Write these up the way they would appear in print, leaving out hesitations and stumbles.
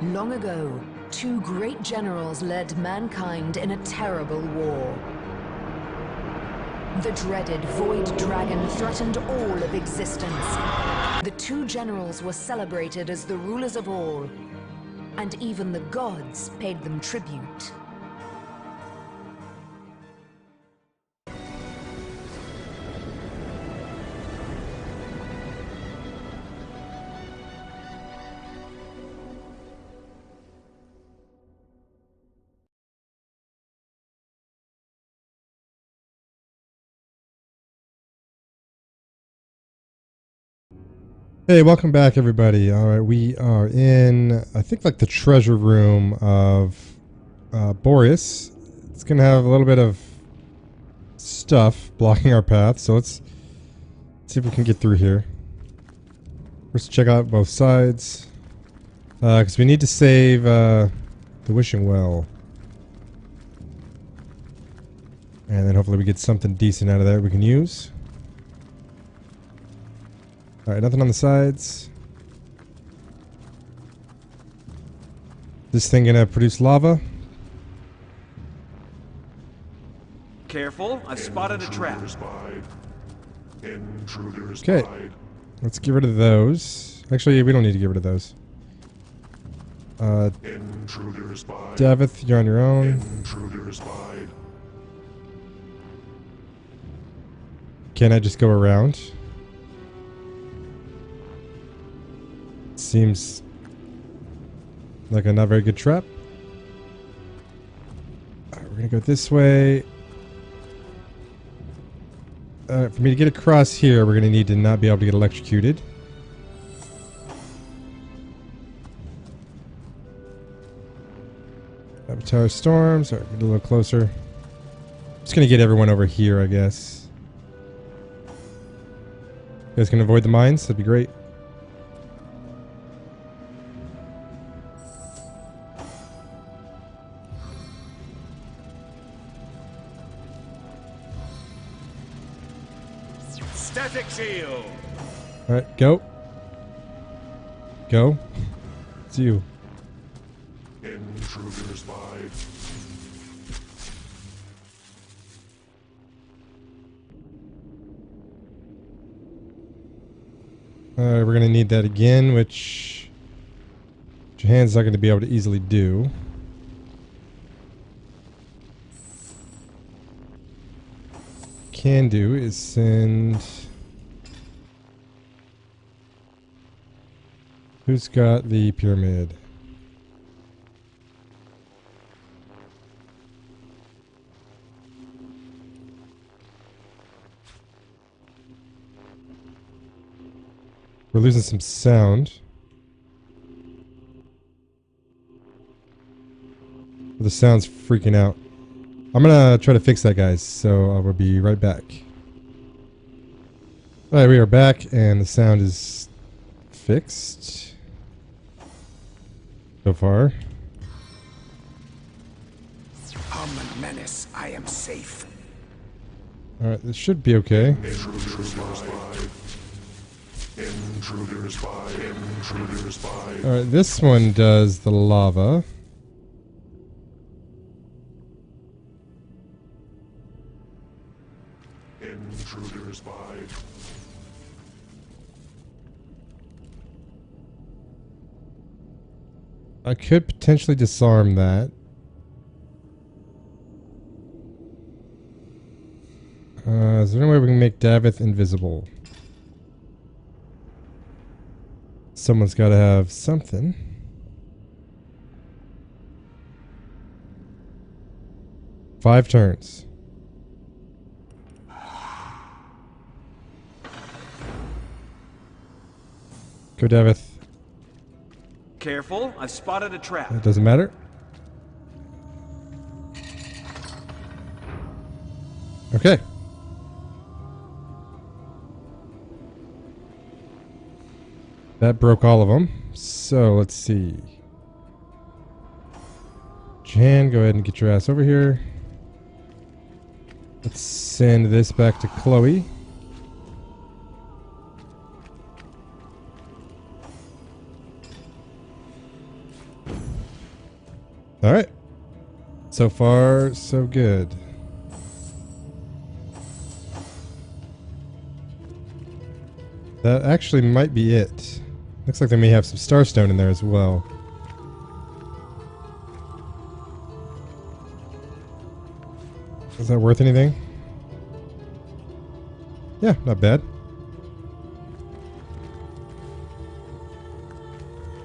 Long ago, two great generals led mankind in a terrible war. The dreaded Void Dragon threatened all of existence. The two generals were celebrated as the rulers of all, and even the gods paid them tribute. Hey, welcome back, everybody. All right, we are in, I think, like the treasure room of Boreas. It's going to have a little bit of stuff blocking our path, so let's see if we can get through here. First, check out both sides, because we need to save the Wishing Well. And then hopefully we get something decent out of that we can use. Alright, nothing on the sides. This thing gonna produce lava? Careful, I've spotted a trap. Okay, let's get rid of those. Actually, we don't need to get rid of those. Davith, you're on your own. Can I just go around? Seems like a not very good trap. Alright, we're gonna go this way. For me to get across here, we're gonna need to not be able to get electrocuted. Avatar Storms. Alright, get a little closer. Just gonna get everyone over here, I guess. You guys can avoid the mines? That'd be great. Static shield. Alright, go. Go. It's you. Intruders by. Alright, we're gonna need that again, which Jahan's not gonna be able to easily do. Can do is send. Who's got the pyramid? We're losing some sound. The sound's freaking out. I'm gonna try to fix that, guys, so I will be right back. Alright, we are back, and the sound is fixed. So far. Come, menace, I am safe. Alright, this should be okay. Intruders by. Intruders by. Intruders by. Alright, this one does the lava. Intruders by. I could potentially disarm that. Is there any way we can make Davith invisible? Someone's got to have something. Five turns. Go, Davith. Careful, I've spotted a trap. It doesn't matter. Okay. That broke all of them. So let's see. Jan, go ahead and get your ass over here. Let's send this back to Chloe. Alright. So far, so good. That actually might be it. Looks like they may have some starstone in there as well. Is that worth anything? Yeah, not bad.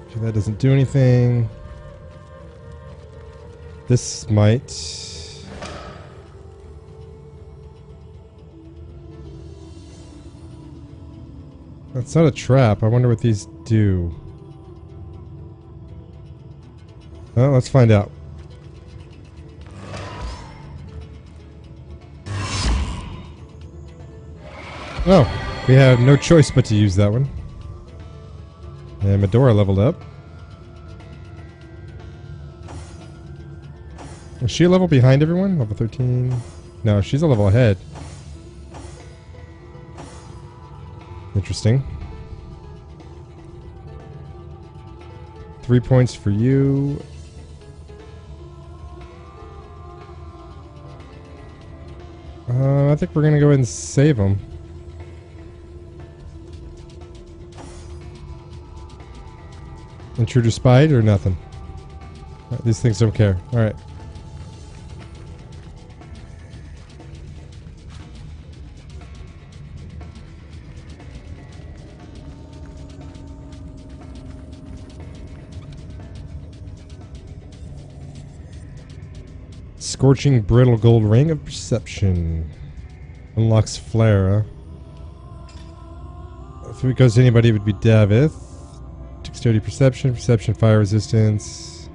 Okay, that doesn't do anything. This might. That's not a trap. I wonder what these do. Well, let's find out. Oh, we have no choice but to use that one. And Medora leveled up. Is she a level behind everyone? Level 13? No, she's a level ahead. Interesting. 3 points for you. I think we're going to go ahead and save them. Intruder spied or nothing? These things don't care. Alright. Scorching brittle gold ring of perception. Unlocks flare. If it goes to anybody, it would be Davith. Dexterity perception, perception fire resistance.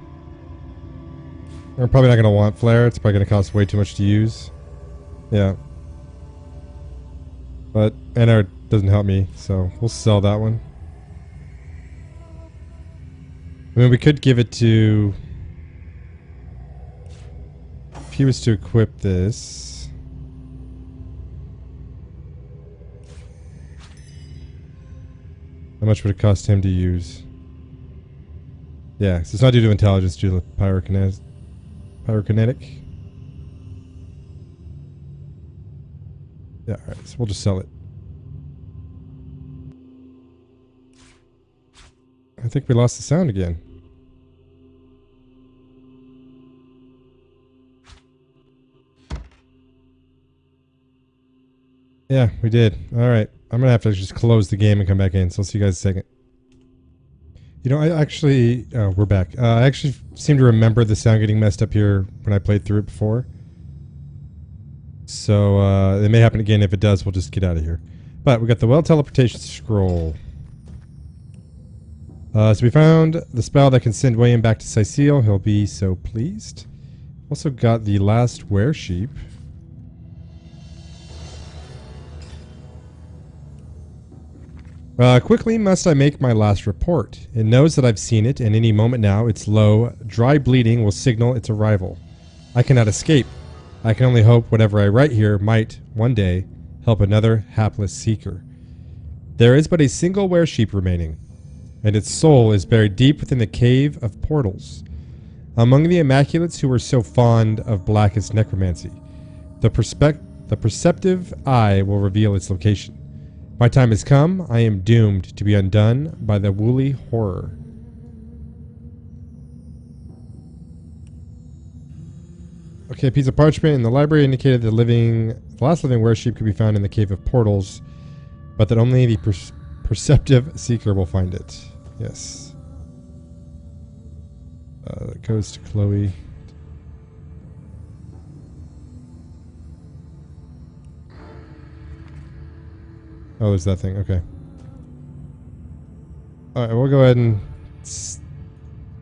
We're probably not going to want flare. It's probably going to cost way too much to use. Yeah. But NR doesn't help me, so we'll sell that one. I mean, we could give it to... If he was to equip this... How much would it cost him to use? Yeah, so it's not due to intelligence, due to pyrokinetic. Yeah, alright, so we'll just sell it. I think we lost the sound again. Yeah, we did. Alright. I'm gonna have to just close the game and come back in, so I'll see you guys in a second. You know, I actually... we're back. I actually seem to remember the sound getting messed up here when I played through it before. So, it may happen again. If it does, we'll just get out of here. But we got the Well Teleportation Scroll. So we found the spell that can send William back to Sicile. He'll be so pleased. Also got the Last Weresheep. Quickly must I make my last report. It knows that I've seen it, and any moment now its low, dry bleeding will signal its arrival. I cannot escape. I can only hope whatever I write here might, one day, help another hapless seeker. There is but a single Weresheep remaining, and its soul is buried deep within the Cave of Portals. Among the Immaculates who were so fond of blackest necromancy, the perceptive eye will reveal its location. My time has come. I am doomed to be undone by the woolly horror. Okay, a piece of parchment in the library indicated the last living Weresheep could be found in the Cave of Portals, but that only the perceptive seeker will find it. Yes. That goes to Chloe. Oh, there's that thing. Okay. Alright, we'll go ahead and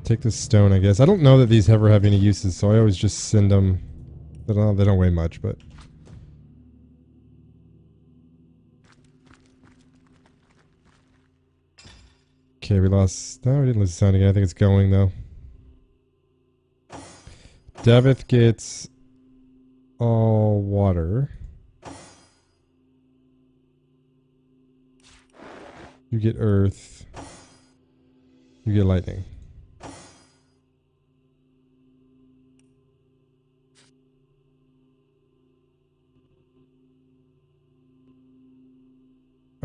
take this stone, I guess. I don't know that these ever have any uses, so I always just send them. They don't weigh much, but... Okay, we lost... No, we didn't lose the sound again. I think it's going, though. Davith gets all water. You get earth. You get lightning.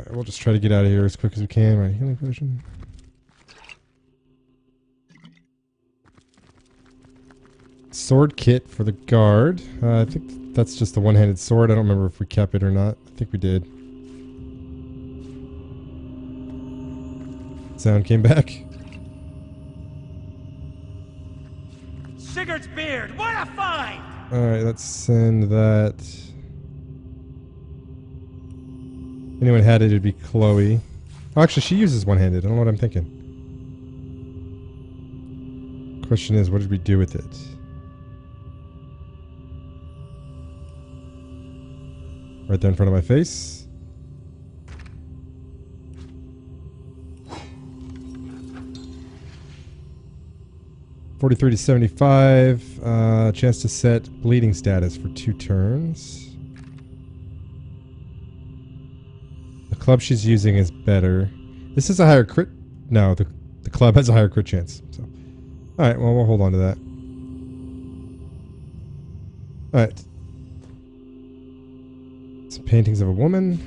Alright, we'll just try to get out of here as quick as we can. Right, healing potion. Sword kit for the guard. I think that's just the one-handed sword. I don't remember if we kept it or not. I think we did. Sound came back. Sigurd's beard, what a find! Alright, let's send that. Anyone had it, it'd be Chloe. Oh, actually, she uses one-handed. I don't know what I'm thinking. Question is, what did we do with it? Right there in front of my face. $43 to $75. Chance to set bleeding status for 2 turns. The club she's using is better. This is a higher crit. No, the club has a higher crit chance. So, all right. Well, we'll hold on to that. All right. Some paintings of a woman.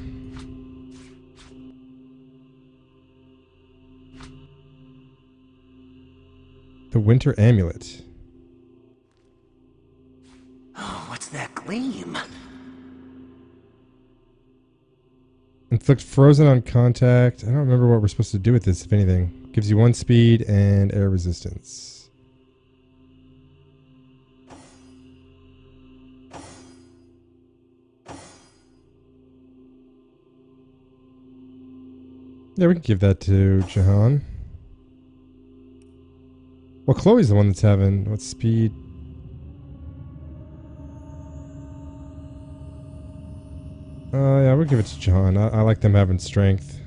The Winter Amulet. Oh, what's that gleam? Inflict frozen on contact. I don't remember what we're supposed to do with this, if anything. Gives you 1 speed and air resistance. Yeah, we can give that to Jahan. Well, Chloe's the one that's having... What speed? Yeah, we'll give it to Jahan. I like them having strength.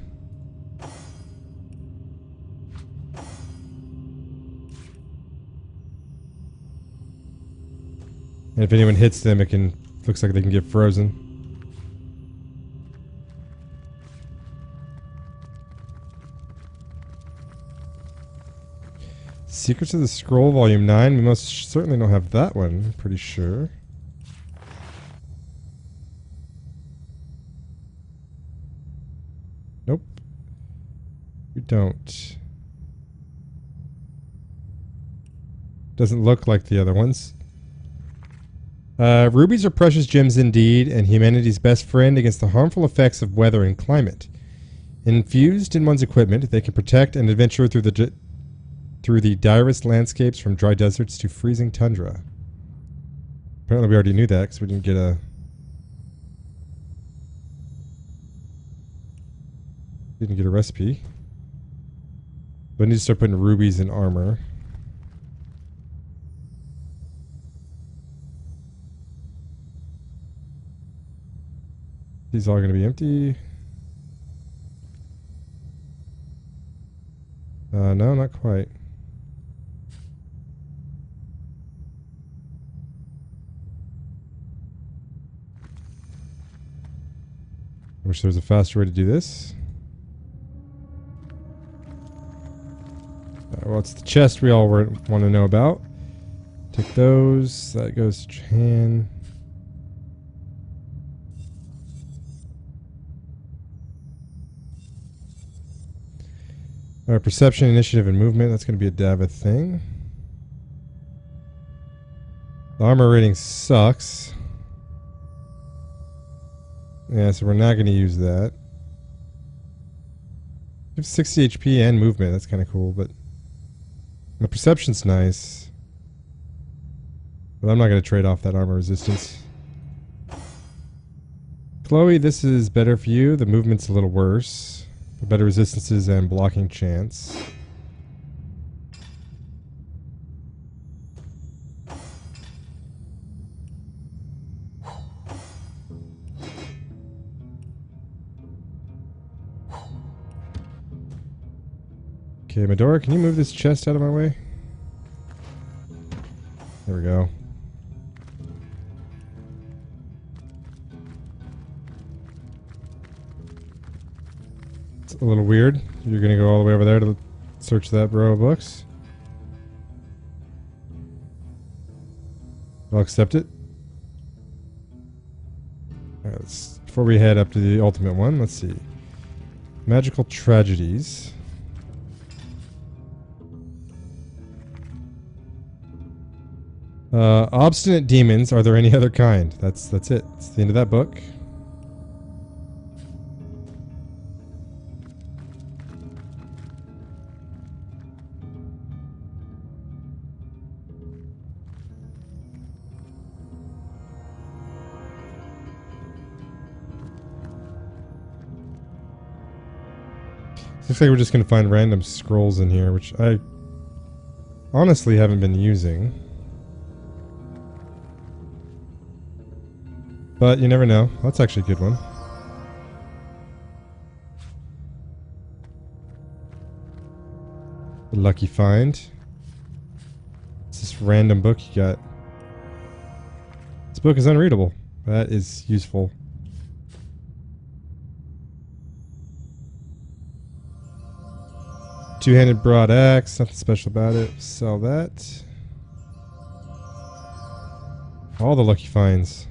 And if anyone hits them, it can... Looks like they can get frozen. Secrets of the Scroll, Volume 9. We most certainly don't have that one, I'm pretty sure. Nope. We don't. Doesn't look like the other ones. Rubies are precious gems indeed, and humanity's best friend against the harmful effects of weather and climate. Infused in one's equipment, they can protect and adventure through the direst landscapes from dry deserts to freezing tundra. Apparently we already knew that because we didn't get a recipe. But I need to start putting rubies in armor. These all going to be empty. No, not quite. I wish there was a faster way to do this. Well, it's the chest we all want to know about. Take those. That goes to Jahan. Alright, perception, initiative, and movement. That's going to be a Davith thing. The armor rating sucks. Yeah, so we're not going to use that. We have 60 HP and movement. That's kind of cool, but the perception's nice. But I'm not going to trade off that armor resistance. Chloe, this is better for you. The movement's a little worse. But better resistances and blocking chance. Okay, Medora, can you move this chest out of my way? There we go. It's a little weird. You're gonna go all the way over there to search that row of books. I'll accept it. Alright, before we head up to the ultimate one, let's see. Magical tragedies. Obstinate demons. Are there any other kind? That's it. It's the end of that book. Looks like we're just going to find random scrolls in here, which I honestly haven't been using. But you never know. That's actually a good one. A lucky find. It's this random book you got. This book is unreadable. That is useful. Two-handed broad axe, nothing special about it. Sell that. All the lucky finds.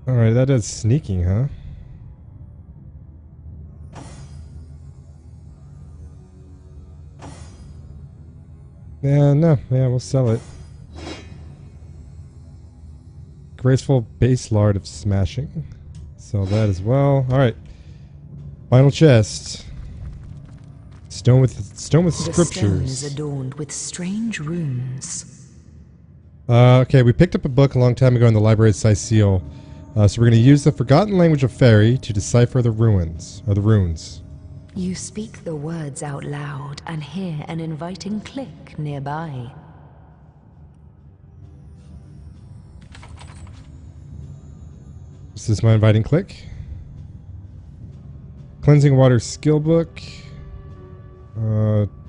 Alright, that is sneaking, huh? Yeah, no. Yeah, we'll sell it. Graceful base lard of smashing. Sell that as well. Alright. Final chest. Stone with scriptures. The stone is adorned with strange runes. Okay, we picked up a book a long time ago in the library at Syceal. So we're going to use the forgotten language of fairy to decipher the runes. Or the runes. You speak the words out loud and hear an inviting click nearby. This is my inviting click. Cleansing water skill book.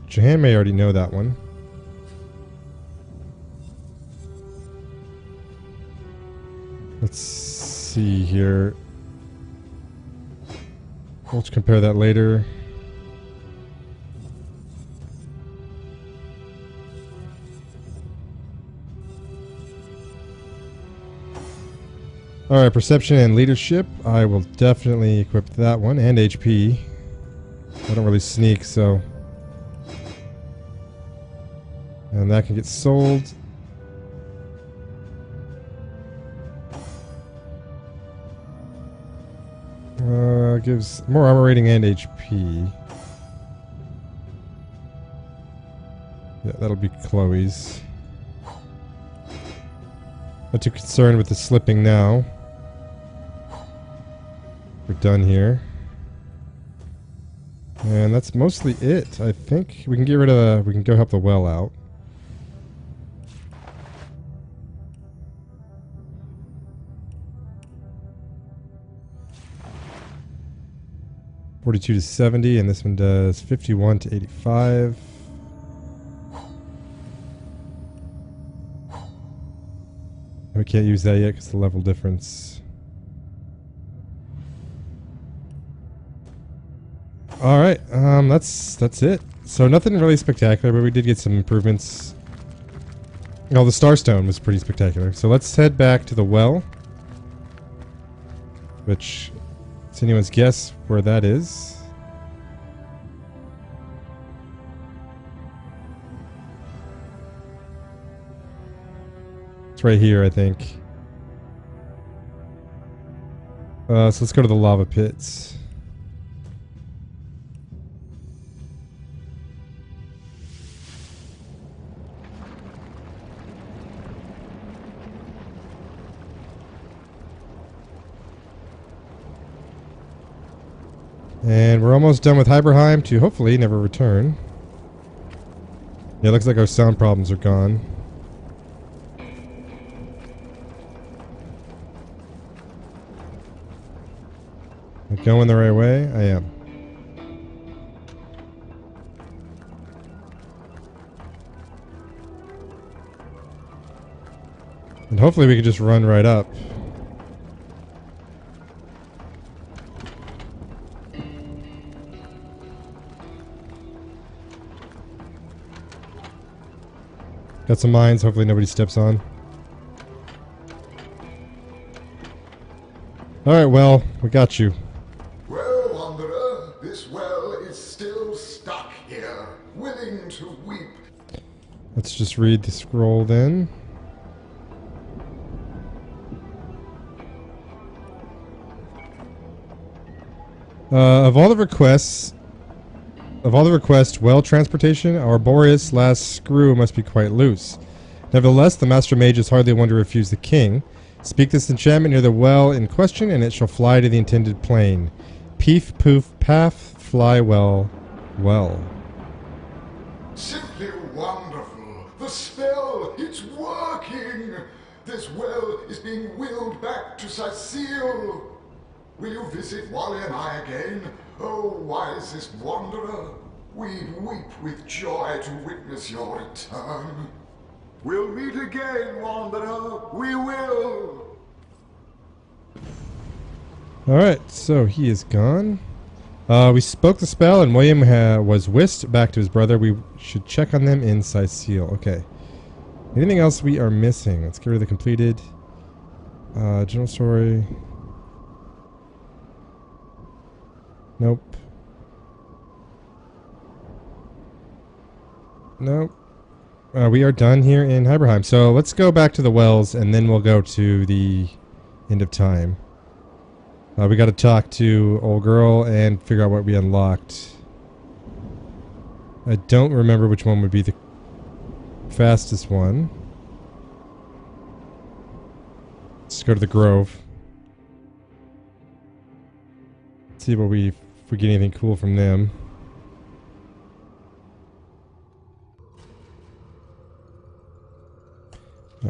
Jahan may already know that one. Let's see here. We'll compare that later. Alright, perception and leadership. I will definitely equip that one. And HP. I don't really sneak, so... And that can get sold. Gives more armor rating and HP. Yeah, that'll be Chloe's. Not too concerned with the slipping now. We're done here. And that's mostly it, I think. We can get rid of the... We can go help the well out. $42 to 70, and this one does 51 to 85. We can't use that yet because of the level difference. Alright, that's it. So nothing really spectacular, but we did get some improvements. Oh, the Starstone was pretty spectacular. So let's head back to the well. Which, it's anyone's guess where that is. It's right here, I think. So let's go to the lava pits. And we're almost done with Hyberheim to hopefully never return. Yeah, it looks like our sound problems are gone. Am I going the right way? I am. And hopefully we can just run right up. Got some mines, hopefully nobody steps on. Alright, well, we got you. Well, Wanderer, this well is still stuck here, willing to weep. Let's just read the scroll then. Of all the requests, well transportation, our Boreas' last screw must be quite loose. Nevertheless, the Master Mage is hardly one to refuse the king. Speak this enchantment near the well in question, and it shall fly to the intended plane. Peef, poof, paff, fly well, well. Simply wonderful. The spell, it's working. This well is being willed back to Cecile. Will you visit Wally and I again? Oh, wisest wanderer. We'd weep with joy to witness your return. We'll meet again, wanderer. We will. Alright, so he is gone. We spoke the spell, and William was whisked back to his brother. We should check on them in Cecile. Okay. Anything else we are missing? Let's get rid of the completed. General story. Nope. Nope. We are done here in Hyberheim. So let's go back to the wells, and then we'll go to the end of time. We got to talk to old girl and figure out what we unlocked. I don't remember which one would be the fastest one. Let's go to the Grove. See what if we get anything cool from them.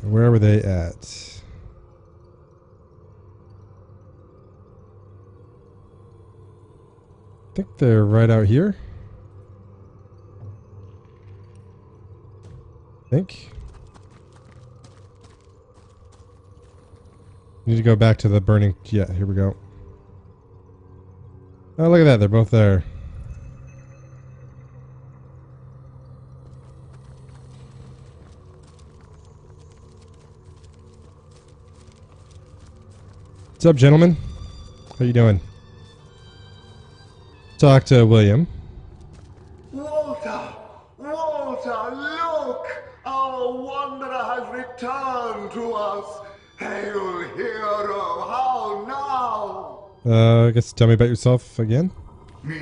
Where were they at? I think they're right out here. I think. Need to go back to the burning. Yeah, here we go. Oh, look at that. They're both there. What's up, gentlemen? How you doing? Talk to William. Walter! Walter, look! Our wanderer has returned to us. Hail, hero! How now? I guess tell me about yourself again. Me?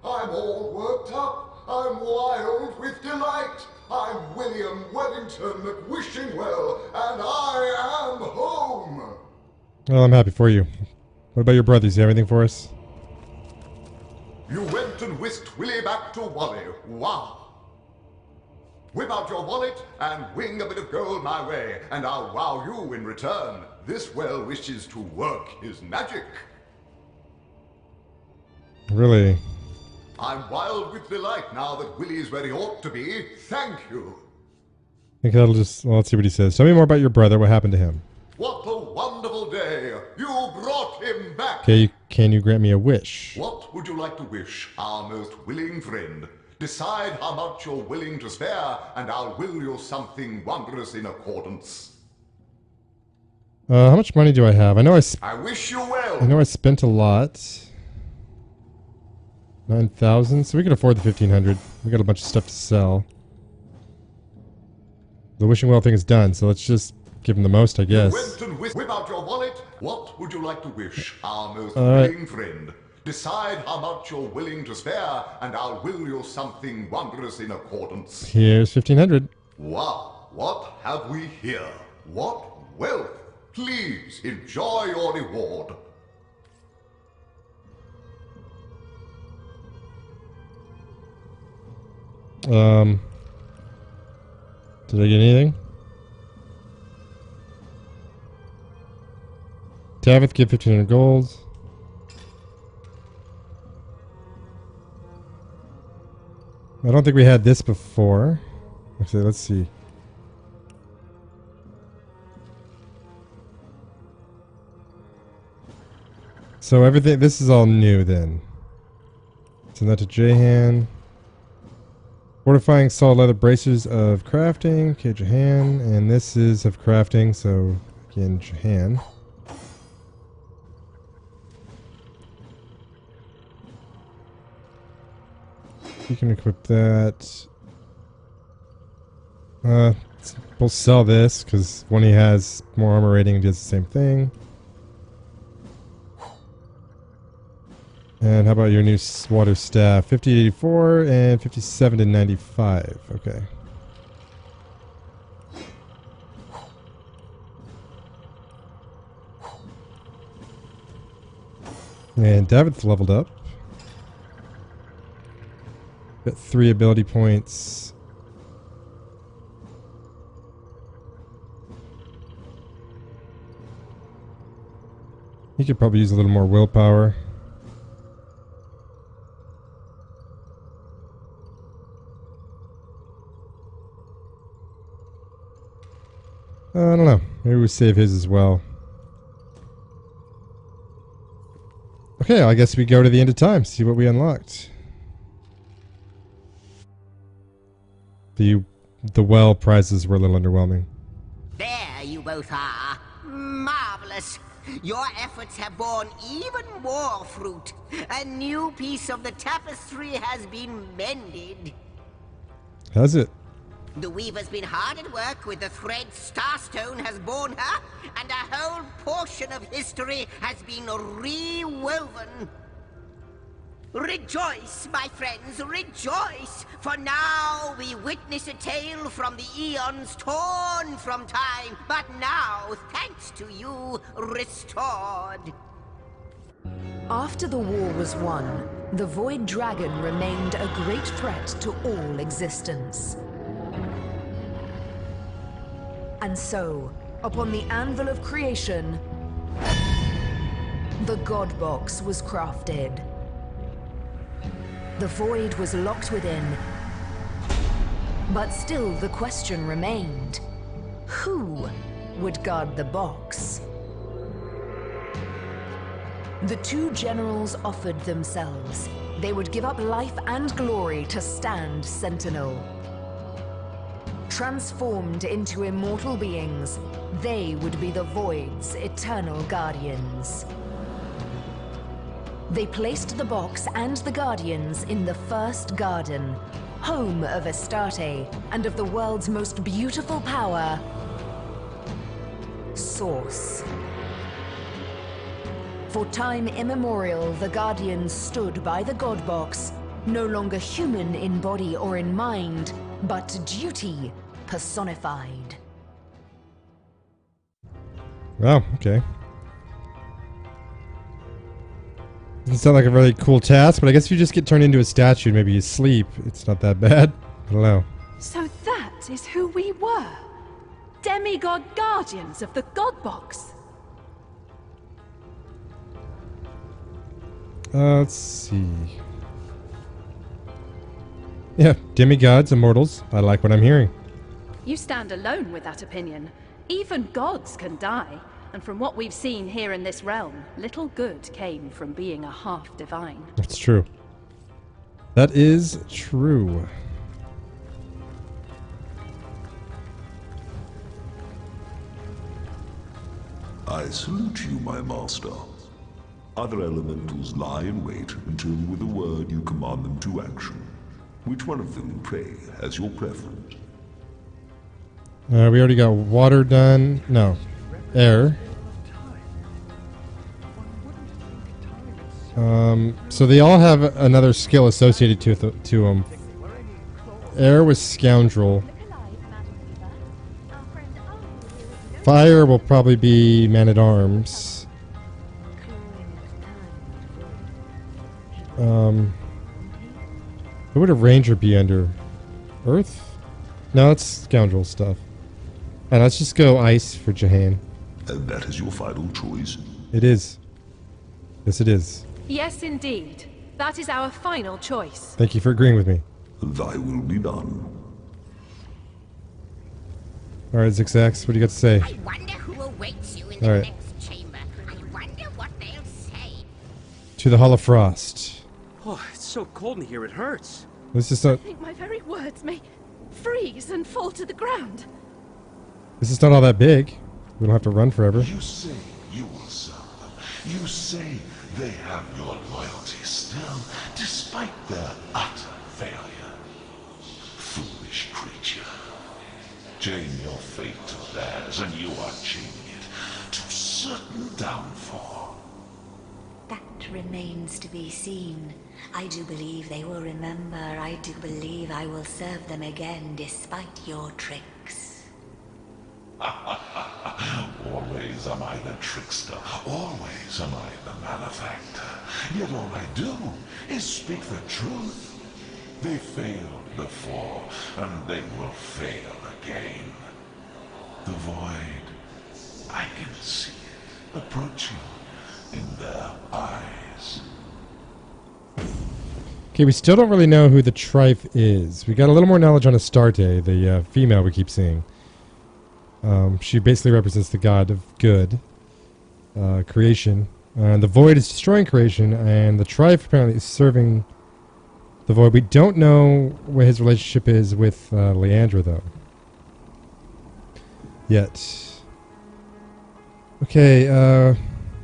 I'm all worked up. I'm wild with delight. I'm William Wellington McWishingwell, and I am home. Well, I'm happy for you. What about your brothers? You have anything for us? You went and whisked Willie back to Wally. Wow. Whip out your wallet and wing a bit of gold my way, and I'll wow you in return. This well wishes to work his magic. Really? I'm wild with delight now that Willie's where he ought to be. Thank you. I think that'll just... Well, let's see what he says. Tell me more about your brother. What happened to him? What a wonderful day. You brought him back. Okay, can you grant me a wish? What would you like to wish, our most willing friend? Decide how much you're willing to spare, and I'll will you something wondrous in accordance. How much money do I have? I know I wish you well. I know I spent a lot. 9,000, so we can afford the 1,500. We got a bunch of stuff to sell. The wishing well thing is done, so let's just give him the most, I guess. Went and whip out your wallet. What would you like to wish, our most willing friend? Decide how much you're willing to spare, and I'll will you something wondrous in accordance. Here's 1,500. Wow, what have we here? What wealth! Please enjoy your reward. Did I get anything? Tavith, give 1,500 gold. I don't think we had this before. Actually, let's see. So everything, this is all new then. Send that to Jahan. Fortifying solid leather braces of crafting. Okay, Jahan. And this is of crafting, so again, Jahan. You can equip that. We'll sell this, because when he has more armor rating, he does the same thing. And how about your new water staff? 50 to 84 and 57 to 95. Okay. And David's leveled up. Got 3 ability points. He could probably use a little more willpower. I don't know. Maybe we save his as well. Okay, I guess we go to the end of time, see what we unlocked. The well prizes were a little underwhelming. There you both are. Marvelous. Your efforts have borne even more fruit. A new piece of the tapestry has been mended. Has it? The weaver's been hard at work with the thread Starstone has borne her, and a whole portion of history has been rewoven. Rejoice, my friends, rejoice! For now we witness a tale from the eons torn from time, but now, thanks to you, restored. After the war was won, the Void Dragon remained a great threat to all existence. And so, upon the anvil of creation, the God Box was crafted. The void was locked within, but still the question remained: who would guard the box? The 2 generals offered themselves. They would give up life and glory to stand sentinel. Transformed into immortal beings, they would be the Void's eternal guardians. They placed the box and the guardians in the first garden, home of Astarte and of the world's most beautiful power, Source. For time immemorial, the guardians stood by the God Box, no longer human in body or in mind, but duty personified. Wow, okay. Doesn't sound like a really cool task, but I guess if you just get turned into a statue and maybe you sleep, it's not that bad. I don't know. So that is who we were. Demigod guardians of the God Box. Let's see. Yeah, demigods, immortals. I like what I'm hearing. You stand alone with that opinion. Even gods can die. And from what we've seen here in this realm, little good came from being a half-divine. That's true. That is true. I salute you, my master. Other elementals lie in wait until with a word you command them to action. Which one of them, pray, has your preference? We already got water done. No. Air. So they all have another skill associated to them. Air was Scoundrel. Fire will probably be Man-at-Arms. What would a Ranger be under? Earth? No, it's Scoundrel stuff. Alright, let's just go Ice for Jahan. And that is your final choice? It is. Yes, it is. Yes, indeed. That is our final choice. Thank you for agreeing with me. Thy will be done. Alright, Zigzags, what do you got to say? I wonder who awaits you in the Alright. next chamber. I wonder what they'll say. To the Hall of Frost. Oh, it's so cold in here, it hurts. This is I not. think my very words may freeze and fall to the ground. This is not all that big. We don't have to run forever. You say you will serve them. You say they have your loyalty still, despite their utter failure. Foolish creature. Chain your fate to theirs, and you are chaining it to certain downfall. That remains to be seen. I do believe they will remember. I do believe I will serve them again despite your tricks. Always am I the trickster. Always am I the malefactor. Yet all I do is speak the truth. They failed before, and they will fail again. The void, I can see it approaching in their eyes. Okay, we still don't really know who the Trife is. We got a little more knowledge on Astarte, the female we keep seeing. She basically represents the god of good, creation. The void is destroying creation, and the Trife apparently is serving the void. We don't know what his relationship is with Leandra, though. Yet. Okay,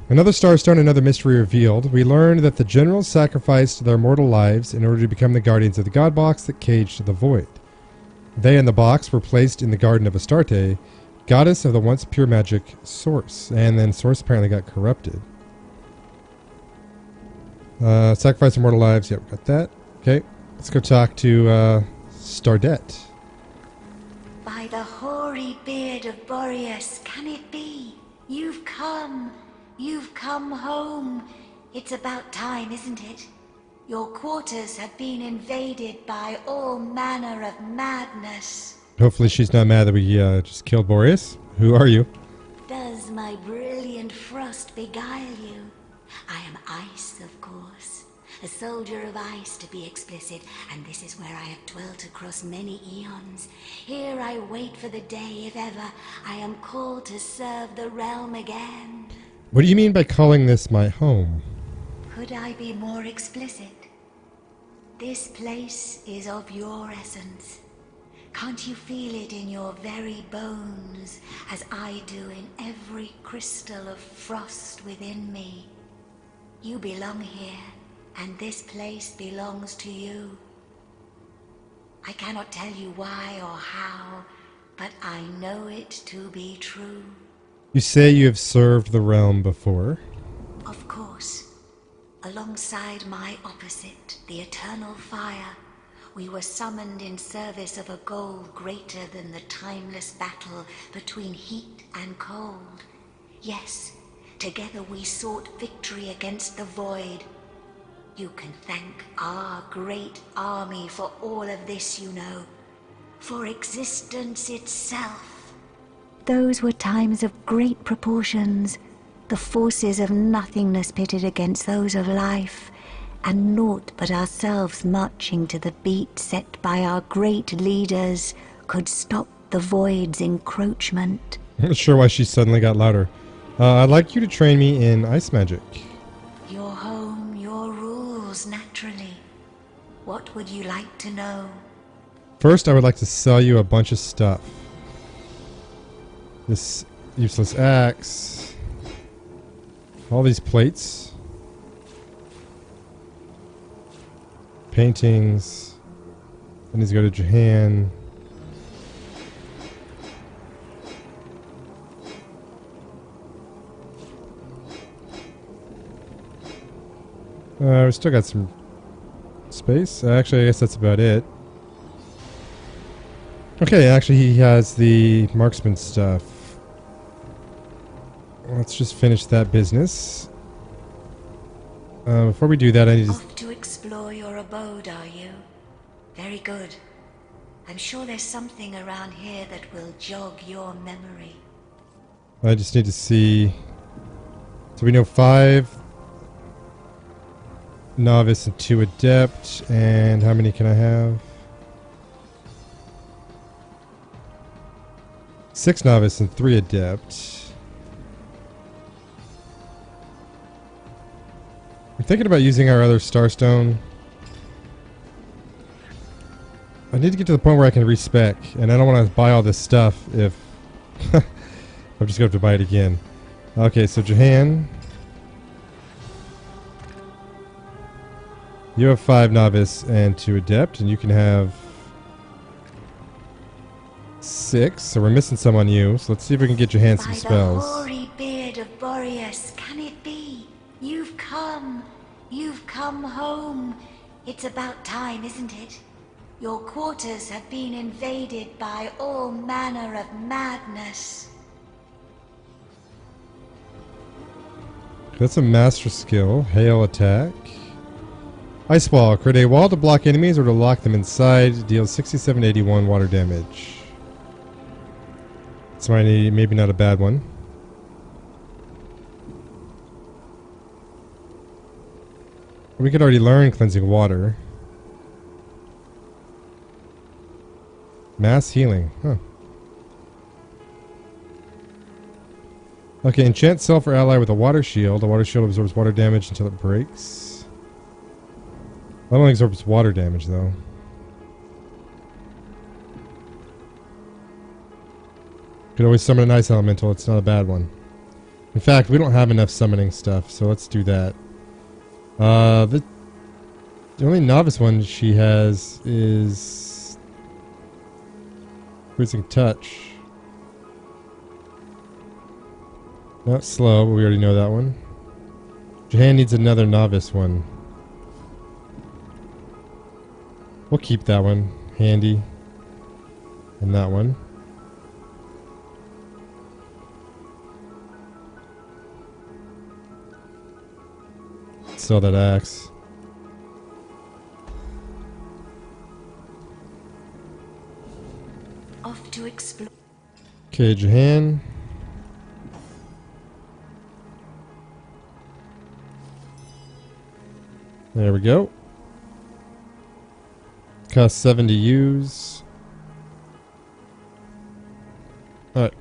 another Starstone, another mystery revealed. We learned that the generals sacrificed their mortal lives in order to become the guardians of the god box that caged the void. They and the box were placed in the garden of Astarte, goddess of the once pure magic source. And then source apparently got corrupted. Sacrifice of mortal lives. Yep, got that. Okay, let's go talk to Stardette. By the hoary beard of Boreas, can it be? You've come home. It's about time, isn't it? Your quarters have been invaded by all manner of madness. Hopefully she's not mad that we just killed Boreas. Who are you? Does my brilliant frost beguile you? I am ice, of course. A soldier of ice, to be explicit, and this is where I have dwelt across many eons. Here I wait for the day, if ever, I am called to serve the realm again. What do you mean by calling this my home? Could I be more explicit? This place is of your essence. Can't you feel it in your very bones, as I do in every crystal of frost within me? You belong here, and this place belongs to you. I cannot tell you why or how, but I know it to be true. You say you have served the realm before. Of course. Alongside my opposite, the eternal fire, we were summoned in service of a goal greater than the timeless battle between heat and cold. Yes, together we sought victory against the void. You can thank our great army for all of this, you know. For existence itself. Those were times of great proportions. The forces of nothingness pitted against those of life, and naught but ourselves marching to the beat set by our great leaders could stop the void's encroachment. I'm not sure why she suddenly got louder. I'd like you to train me in ice magic. Your home, your rules, naturally. What would you like to know? First, I would like to sell you a bunch of stuff. This useless axe. All these plates. Paintings. I need to go to Jahan. We still got some space. Actually, I guess that's about it. Okay, actually he has the marksman stuff. Let's just finish that business. Before we do that, I need to... Off to explore your abode, are you? Very good. I'm sure there's something around here that will jog your memory. I just need to see... So we know 5 novice and 2 adept, and how many can I have? 6 novice and 3 adept. I'm thinking about using our other starstone. I need to get to the point where I can respec, and I don't want to buy all this stuff if I'm just going to have to buy it again. Okay, so Jahan, you have 5 novice and 2 adept, and you can have 6. So we're missing some on you. So let's see if we can get Jahan some spells. By the hoary beard of Boreas, can it be? You've come home. It's about time, isn't it? Your quarters have been invaded by all manner of madness. That's a master skill. Hail attack. Ice wall. Create a wall to block enemies or to lock them inside. Deals 6781 water damage. It's maybe not a bad one. We could already learn cleansing water. Mass healing. Huh. Okay, enchant self or ally with a water shield. The water shield absorbs water damage until it breaks. That only absorbs water damage, though. Could always summon an ice elemental. It's not a bad one. In fact, we don't have enough summoning stuff, so let's do that. The only novice one she has is Freezing Touch. Not slow, but we already know that one. Jahan needs another novice one. We'll keep that one handy. And that one. Sell that axe. Off to explore. Okay, Jahan. There we go. Cost 7 to use. Alright.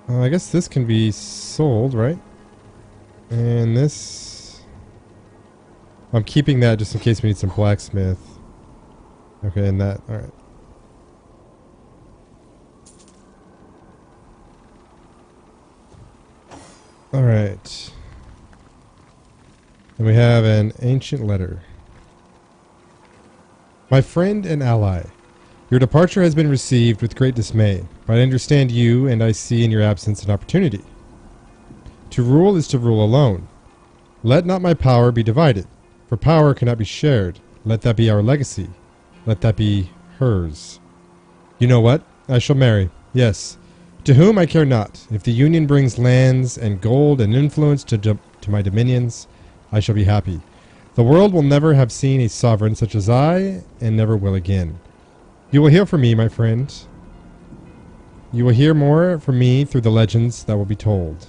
I guess this can be sold, right? And this... I'm keeping that just in case we need some blacksmith. Okay, and that... Alright. Alright. And we have an ancient letter. My friend and ally, your departure has been received with great dismay, but I understand you, and I see in your absence an opportunity. To rule is to rule alone. Let not my power be divided, for power cannot be shared. Let that be our legacy. Let that be hers. You know what? I shall marry. Yes. To whom I care not. If the union brings lands and gold and influence to my dominions, I shall be happy. The world will never have seen a sovereign such as I, and never will again. You will hear from me, my friend. You will hear more from me through the legends that will be told.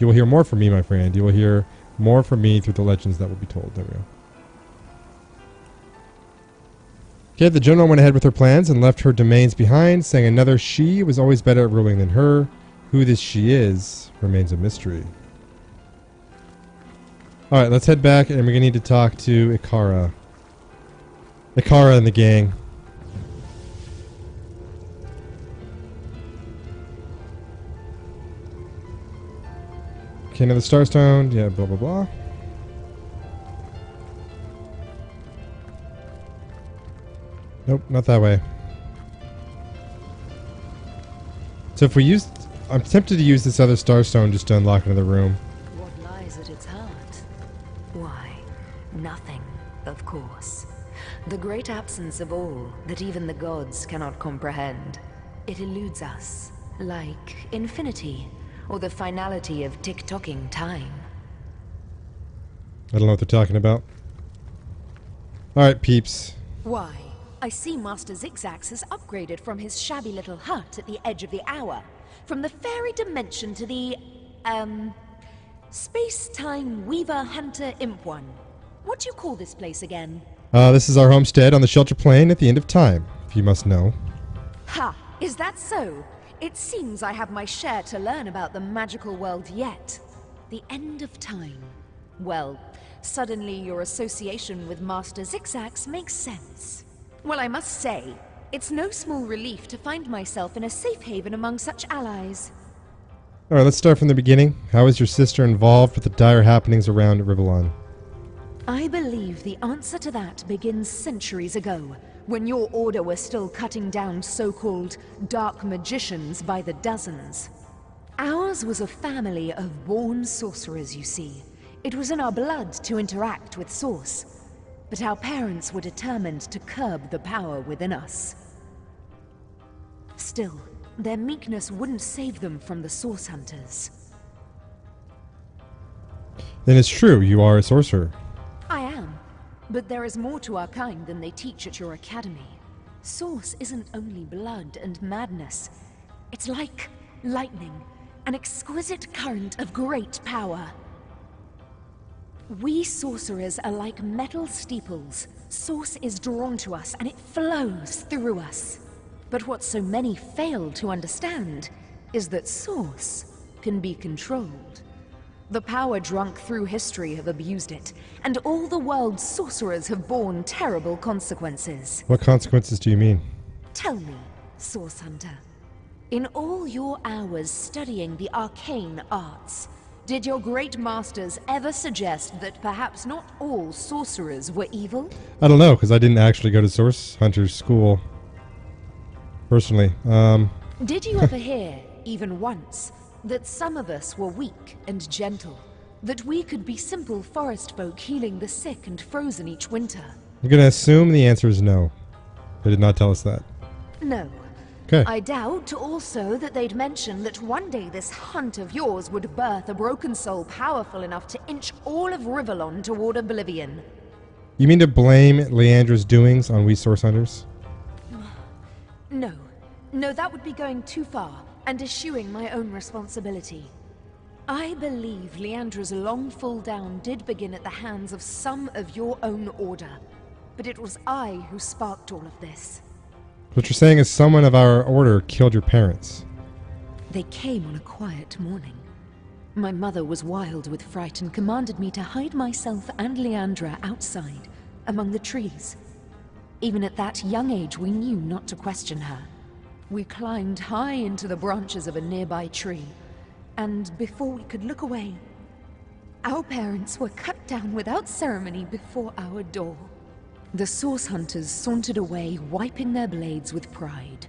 You will hear more from me, my friend. You will hear more from me through the legends that will be told. There we go. Okay, the general went ahead with her plans and left her domains behind, saying another she was always better at ruling than her. Who this she is remains a mystery. Alright, let's head back, and we're going to need to talk to Ikara. Ikara and the gang. Okay, another Starstone. Yeah, blah, blah, blah. Nope, not that way. So if we use... I'm tempted to use this other Starstone just to unlock another room. What lies at its heart? Why, nothing, of course. The great absence of all that even the gods cannot comprehend. It eludes us, like infinity, or the finality of tick-tocking time. I don't know what they're talking about. Alright, peeps. Why, I see Master Zigzags has upgraded from his shabby little hut at the edge of the hour. From the fairy dimension to the, space-time weaver hunter imp one. What do you call this place again? This is our homestead on the Shelter Plain at the end of time, if you must know. Ha! Is that so? It seems I have my share to learn about the magical world yet. The end of time. well, suddenly your association with Master Zigzags makes sense. Well, I must say, it's no small relief to find myself in a safe haven among such allies. Alright, let's start from the beginning. How is your sister involved with the dire happenings around Rivalon? I believe the answer to that begins centuries ago, when your order was still cutting down so-called dark magicians by the dozens. Ours was a family of born sorcerers, you see. It was in our blood to interact with Source, but our parents were determined to curb the power within us. Still, their meekness wouldn't save them from the Source Hunters. Then it's true, you are a sorcerer. I am, but there is more to our kind than they teach at your academy. Source isn't only blood and madness. It's like lightning, an exquisite current of great power. We sorcerers are like metal steeples. Source is drawn to us and it flows through us. But what so many fail to understand is that Source can be controlled. The power drunk through history have abused it, and all the world's sorcerers have borne terrible consequences. What consequences do you mean? Tell me, Source Hunter, in all your hours studying the arcane arts, did your great masters ever suggest that perhaps not all sorcerers were evil? I don't know, because I didn't actually go to Source Hunter's school. Personally. Did you ever hear, even once, that some of us were weak and gentle? That we could be simple forest folk healing the sick and frozen each winter? I'm gonna assume the answer is no. They did not tell us that. No. Okay. I doubt also that they'd mention that one day this hunt of yours would birth a broken soul powerful enough to inch all of Rivalon toward oblivion. You mean to blame Leandra's doings on we Source Hunters? No. No, that would be going too far, and eschewing my own responsibility. I believe Leandra's long fall down did begin at the hands of some of your own order, but it was I who sparked all of this. What you're saying is someone of our order killed your parents. They came on a quiet morning. My mother was wild with fright and commanded me to hide myself and Leandra outside, among the trees. Even at that young age, we knew not to question her. We climbed high into the branches of a nearby tree, and before we could look away, our parents were cut down without ceremony before our door. The Source Hunters sauntered away, wiping their blades with pride.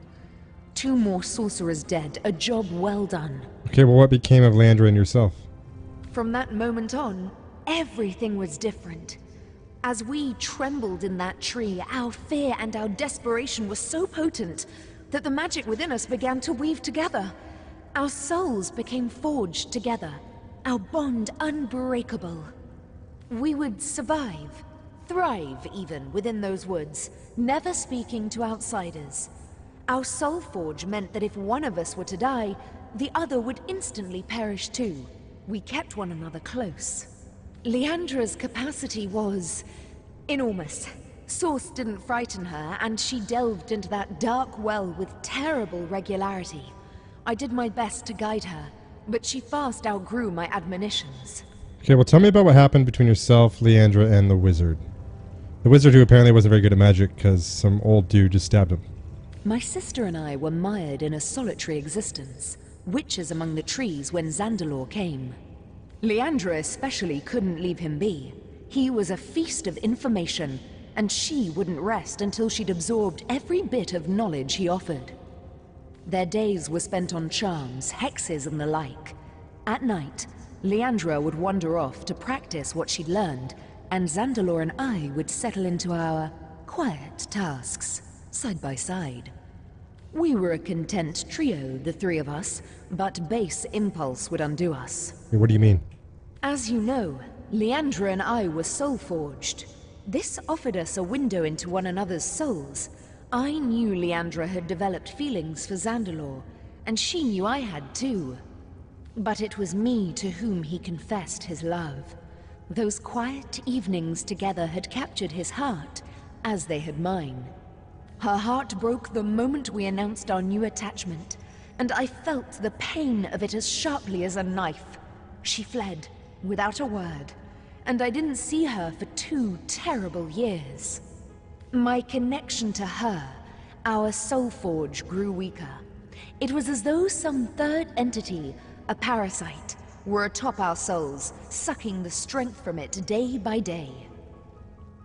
2 more sorcerers dead, a job well done. Okay, well what became of Leandra and yourself? From that moment on, everything was different. As we trembled in that tree, our fear and our desperation were so potent that the magic within us began to weave together. Our souls became forged together, our bond unbreakable. We would survive, thrive even, within those woods, never speaking to outsiders. Our soul forge meant that if one of us were to die, the other would instantly perish too. We kept one another close. Leandra's capacity was enormous. Source didn't frighten her, and she delved into that dark well with terrible regularity. I did my best to guide her, but she fast outgrew my admonitions. Okay, well tell me about what happened between yourself, Leandra, and the wizard. The wizard who apparently wasn't very good at magic because some old dude just stabbed him. My sister and I were mired in a solitary existence, witches among the trees when Zandalore came. Leandra especially couldn't leave him be. He was a feast of information, and she wouldn't rest until she'd absorbed every bit of knowledge he offered. Their days were spent on charms, hexes, and the like. At night, Leandra would wander off to practice what she'd learned, and Zandalore and I would settle into our quiet tasks, side by side. We were a content trio, the 3 of us, but base impulse would undo us. Hey, what do you mean? As you know, Leandra and I were soul-forged. This offered us a window into one another's souls. I knew Leandra had developed feelings for Zandalore, and she knew I had too. But it was me to whom he confessed his love. Those quiet evenings together had captured his heart, as they had mine. Her heart broke the moment we announced our new attachment, and I felt the pain of it as sharply as a knife. She fled, without a word, and I didn't see her for 2 terrible years. My connection to her, our soul forge, grew weaker. It was as though some third entity, a parasite, were atop our souls, sucking the strength from it day by day.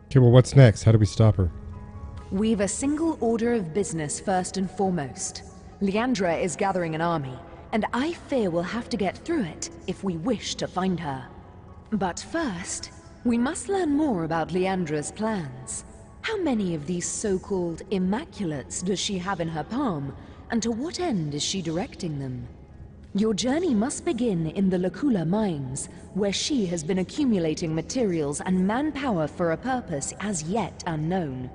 Okay, well, what's next? How do we stop her? We've a single order of business first and foremost. Leandra is gathering an army, and I fear we'll have to get through it if we wish to find her. But first, we must learn more about Leandra's plans. How many of these so-called Immaculates does she have in her palm, and to what end is she directing them? Your journey must begin in the Lacula mines, where she has been accumulating materials and manpower for a purpose as yet unknown.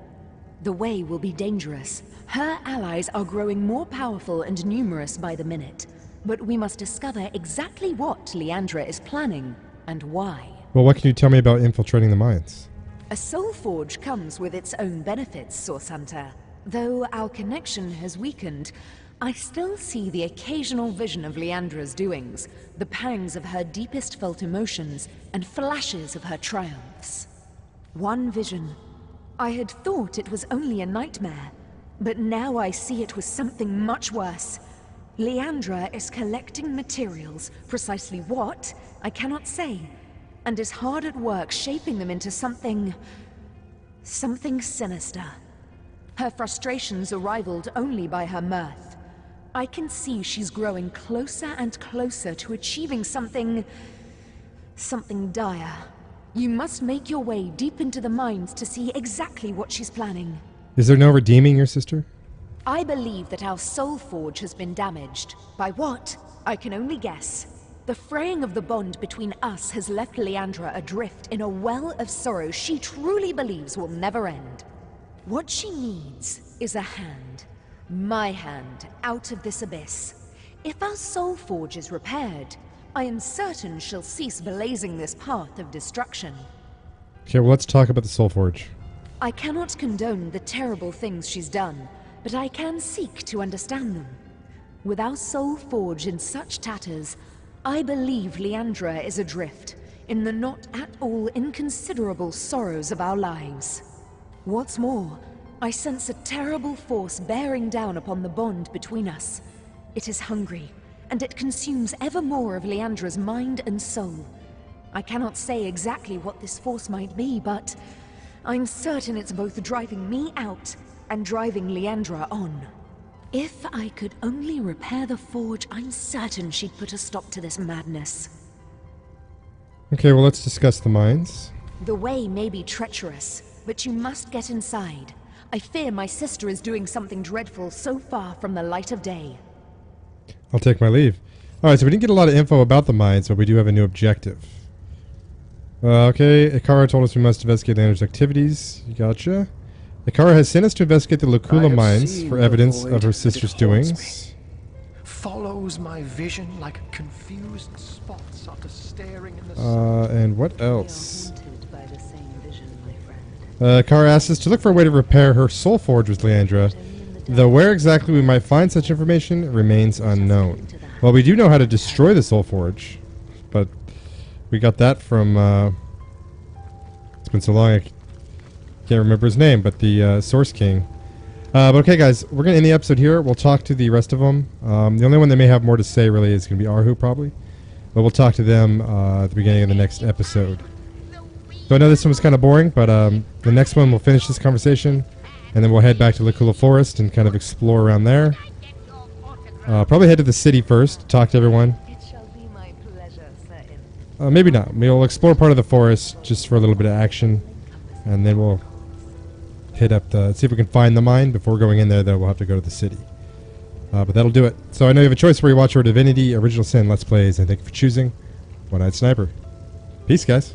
The way will be dangerous. Her allies are growing more powerful and numerous by the minute. But we must discover exactly what Leandra is planning, and why. Well, what can you tell me about infiltrating the mines? A soul forge comes with its own benefits, Source Hunter. Though our connection has weakened, I still see the occasional vision of Leandra's doings, the pangs of her deepest felt emotions, and flashes of her triumphs. One vision. I had thought it was only a nightmare, but now I see it was something much worse. Leandra is collecting materials, precisely what, I cannot say, and is hard at work shaping them into something sinister. Her frustrations are rivaled only by her mirth. I can see she's growing closer and closer to achieving something dire. You must make your way deep into the mines to see exactly what she's planning. Is there no redeeming your sister? I believe that our soul forge has been damaged. By what? I can only guess. The fraying of the bond between us has left Leandra adrift in a well of sorrow she truly believes will never end. What she needs is a hand. My hand, out of this abyss. If our soul forge is repaired, I am certain she'll cease blazing this path of destruction. Okay, well, let's talk about the Soul Forge. I cannot condone the terrible things she's done, but I can seek to understand them. With our soul forge in such tatters, I believe Leandra is adrift in the not at all inconsiderable sorrows of our lives. What's more, I sense a terrible force bearing down upon the bond between us. It is hungry, and it consumes ever more of Leandra's mind and soul. I cannot say exactly what this force might be, but I'm certain it's both driving me out and driving Leandra on. If I could only repair the forge, I'm certain she'd put a stop to this madness. Okay, well, let's discuss the mines. The way may be treacherous, but you must get inside. I fear my sister is doing something dreadful so far from the light of day. I'll take my leave. Alright, so we didn't get a lot of info about the mines, but we do have a new objective. Okay, Ikara told us we must investigate Leandra's activities. Gotcha. Ikara has sent us to investigate the Lacula mines for evidence of her sister's doings. Follows my vision like confused spots after staring in the and what else? Ikara asks us to look for a way to repair her soul forge with Leandra, though where exactly we might find such information remains unknown. Well, we do know how to destroy the soul forge, but we got that from, it's been so long I can't remember his name, but the Source King. But okay, guys, we're going to end the episode here. We'll talk to the rest of them. The only one that may have more to say, really, is going to be Arhu, probably. But we'll talk to them at the beginning of the next episode. So I know this one was kind of boring, but the next one we'll finish this conversation, and then we'll head back to Lacula Forest and kind of explore around there. Probably head to the city first, talk to everyone. Maybe not. We'll explore part of the forest just for a little bit of action, and then we'll hit up see if we can find the mine. Before going in there, though, we'll have to go to the city. But that'll do it. So I know you have a choice where you watch our Divinity, Original Sin, Let's Plays, and thank you for choosing One-Eyed Sniper. Peace, guys.